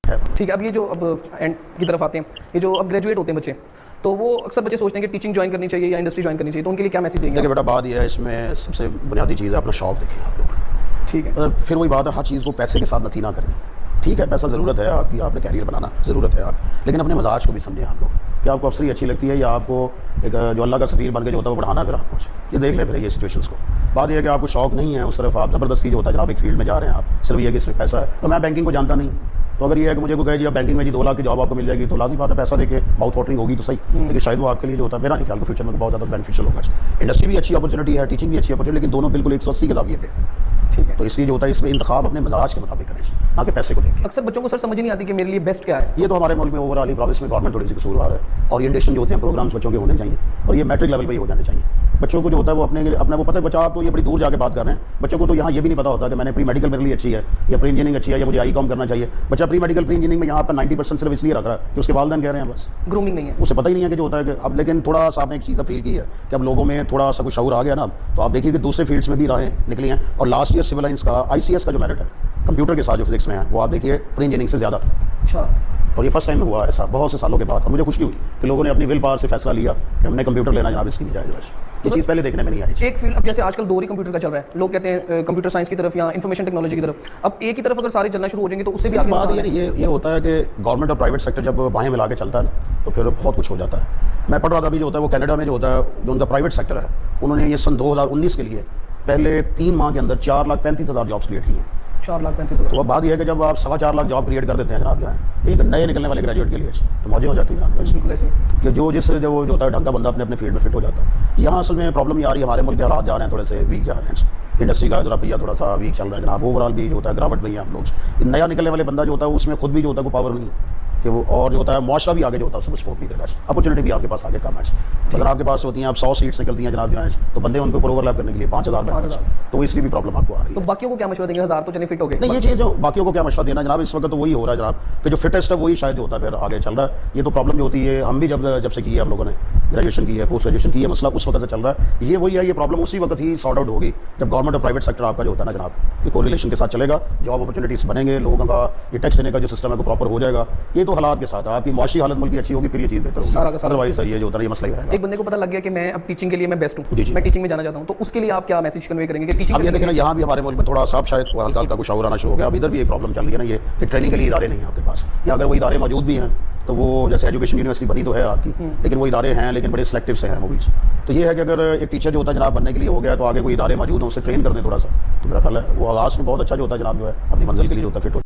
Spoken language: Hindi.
है। ठीक है, अब ये जो अब एंड की तरफ आते हैं, ये जो अब ग्रेजुएट होते हैं बच्चे, तो वो अक्सर बच्चे सोचते हैं कि टीचिंग ज्वाइन करनी चाहिए या इंडस्ट्री ज्वाइन करनी चाहिए, तो उनके लिए क्या मैसेज देंगे? देखिए बेटा, बात यह है, इसमें सबसे बुनियादी चीज़ है अपना शौक देखें आप लोग। ठीक है, मतलब फिर वही बात है, हर चीज़ को पैसे के साथ नथी ना करें। ठीक है, पैसा ज़रूरत है आपकी, आपने कैरियर बनाना ज़रूरत है आप, लेकिन अपने मजाज को भी समझें आप लोग कि आपको अफसरी अच्छी लगती है या आपको एक जो अल्लाह का सफ़ीर बन के जो होता है वो बढ़ाना। फिर आपको ये देख ले फिर ये सिचुएशंस को। बात यह है कि आपको शौक नहीं है उस तरफ, आप ज़बरदस्ती जो होता है जनाब एक फील्ड में जा रहे हैं, आप सिर्फ ये कि इसमें पैसा है। तो मैं बैंकिंग को जानता नहीं, तो अगर ये है कि मुझे को कहे जी आप बैंकिंग में जी 2 लाख की जॉब आपको मिल जाएगी, तो लाज़मी बात है पैसा देके माउथ वाटरिंग होगी तो सही, लेकिन शायद वो आपके लिए जो होता है, मेरा नहीं ख्याल, फ्यूचर में बहुत ज़्यादा बेनिफिशियल होगा। इंडस्ट्री भी अच्छी अपॉर्चुनिटी है, टीचिंग भी अच्छी अपॉर्चुनिटी, लेकिन दोनों बिल्कुल 180 के ज़ाविये पे। ठीक है। तो इसलिए जो होता है इसमें इंतखाब अपने मजाज के मुताबिक करें, ना कि पैसे को देखें। अक्सर बच्चों को सर समझ ही नहीं आती कि मेरे लिए बेस्ट क्या है। ये तो हमारे मुल्क में ओवरऑल ही प्रॉब्लम में गवर्नमेंट थोड़ी सी कसूरवार है। ओरिएंटेशन जो होते हैं प्रोग्राम्स बच्चों के होने चाहिए, और ये मैट्रिक लेवल पे ही हो जाने चाहिए। बच्चों को जो होता है वो अपना वो पता है, बच्चा आप तो ये बड़ी दूर जाके बात कर रहे हैं, बच्चों को तो यहाँ ये भी नहीं पता होता कि मैंने प्री मेडिकल मेरे लिए अच्छी है या प्री इंजीनियरिंग अच्छी है या मुझे आई.कॉम करना चाहिए। बच्चा प्री मेडिकल प्री इंजीनियरिंग में यहाँ पर 90% सिर्फ इसलिए रख रहा है कि उसके वालिदैन कह रहे हैं, बस ग्रूमिंग नहीं है, उसे पता ही नहीं है कि जो होता है कि अब। लेकिन थोड़ा सा आपने एक चीज़ फील की है कि अब लोगों में थोड़ा सा कुछ शऊर आ गया ना, तो आप देखिए कि दूसरे फील्ड्स में भी राहें निकली हैं। और लास्ट ईयर सिविल लाइंस का ICS का जो मेरिट है कंप्यूटर के साथ जो फिजिक्स में है, वो आप देखिए प्री इंजीनियरिंग से ज़्यादा था। अच्छा, और ये फर्स्ट टाइम हुआ ऐसा बहुत से सालों के बाद, और मुझे खुशी हुई कि लोगों ने अपनी विल पावर से फैसला लिया कि हमने कंप्यूटर लेना जनाब, इसकी बजाय जो है ये चीज़ पहले देखने में नहीं आई। एक फील्ड, अब जैसे आजकल दौर ही कंप्यूटर का चल रहा है, लोग कहते हैं कंप्यूटर साइंस की तरफ या इंफॉर्मेशन टेक्नोलॉजी की तरफ, अब एक ही तरफ अगर सारे चलना शुरू हो जाएंगे तो उससे भी आगे बात ये होता है कि गवर्नमेंट और प्राइवेट सेक्टर जब बाहें मिला के चलता है ना, तो फिर बहुत कुछ हो जाता है। मैं पढ़ रहा था अभी, जो होता है वो कनाडा में जो होता है, जो उनका प्राइवेट सेक्टर है, उन्होंने ये सन 2019 के लिए पहले 3 माह के अंदर 4,35,000 जॉब्स क्रिएट की हैं। 4,35,000। तो अब बात यह है कि जब आप 4.25 लाख जॉब क्रिएट कर देते हैं जनाब, जो है एक नए निकलने वाले ग्रेजुएट के लिए, तो मौजें हो जाती है जनाब, कि जो होता है ढंग का बंदा अपने फील्ड में फिट हो जाता है। यहाँ असल में प्रॉब्लम ये आ रही है, हमारे मुल्क के हालात जा रहे हैं थोड़े से वीक जा रहे हैं, इंडस्ट्री का जरा भैया थोड़ा सा वीक चल रहा है जनाब, ओवरऑल भी जो होता है गिरावट में ही आप लोग। नया निकलने वाले बंदा जो होता है उसमें खुद भी जो होता है वो पावर नहीं है कि वो, और जो होता है मुआशरा भी आगे जो होता है उसको सपोर्ट नहीं देगा, अपॉर्चुनिटी भी आपके पास आगे कम है। अगर आपके पास होती हैं आप 100 सीट्स निकलती हैं जनाब जो है, तो बंदे उनके ऊपर ओवरलैप करने के लिए 5,000 बैठे, तो इसलिए भी प्रॉब्लम आपको आ रही है। तो बाकियों को क्या मशवरा देंगे? 1000 तो चले फिट हो गए, नहीं ये चीज़ जो बाकियों को क्या मशवरा देना जनाब, इस वक्त तो वही हो रहा है जनाब कि जो फिटेस्ट है वही शायद जो होता है फिर आगे चल रहा है। ये तो प्रॉब्लम जो होती है, हम भी जब से की है, हम लोगों ने ग्रेजुएशन की है, पोस्ट ग्रेजुएशन की है, मसला उस वक्त से चल रहा है। ये वही है, ये प्रॉब्लम उसी वक्त ही सॉर्ट आउट होगी जब गवर्नमेंट और प्राइवेट सेक्टर आपका जो होता है ना जनाब, ये कोरिलेशन के साथ चलेगा, जॉब अपॉर्चुनिटीज़ बनेंगे, लोगों का ये टैक्स देने का जो सिस्टम है वो प्रॉपर हो जाएगा। ये तो हालात के साथ है, आपकी माशी हालत मुल्क की अच्छी होगी, फिर ये चीज़ बेहतर होगी, अदरवाइज ये जो होता है ये मसला ही रहेगा। एक बंदे को पता लग गया कि मैं अब टीचिंग के लिए मैं बेस्ट हूँ, जी। मैं टीचिंग में जाना चाहता हूँ, तो उसके लिए आप क्या मैसेज कन्वे करेंगे कि टीचिंग? अब ये देखें ना, यहाँ भी हमारे मुल्क में थोड़ा सा शायद हल्का हल्का कुछ शऊर आना शुरू हो गया। अब इधर भी एक प्रॉब्लम चल रही है ना, ये कि ट्रेनिंग के लिए इदारे नहीं है आपके पास, या अगर वो इदारे मौजूद भी हैं तो वो जैसे एजुकेशन यूनिवर्सिटी बनी तो है आपकी, लेकिन वो इदारे हैं लेकिन बड़े सिलेक्टिव से हैं वो भी। तो ये है कि अगर एक टीचर जो होता है जनाब बनने के लिए हो गया, तो आगे कोई इदारे मौजूद हो, उससे ट्रेन कर दें थोड़ा सा, तो मेरा ख्याल है वो आगाज़ में बहुत अच्छा जो होता है जनाब जो है अपनी मंजिल के लिए जो होता है फिट हो।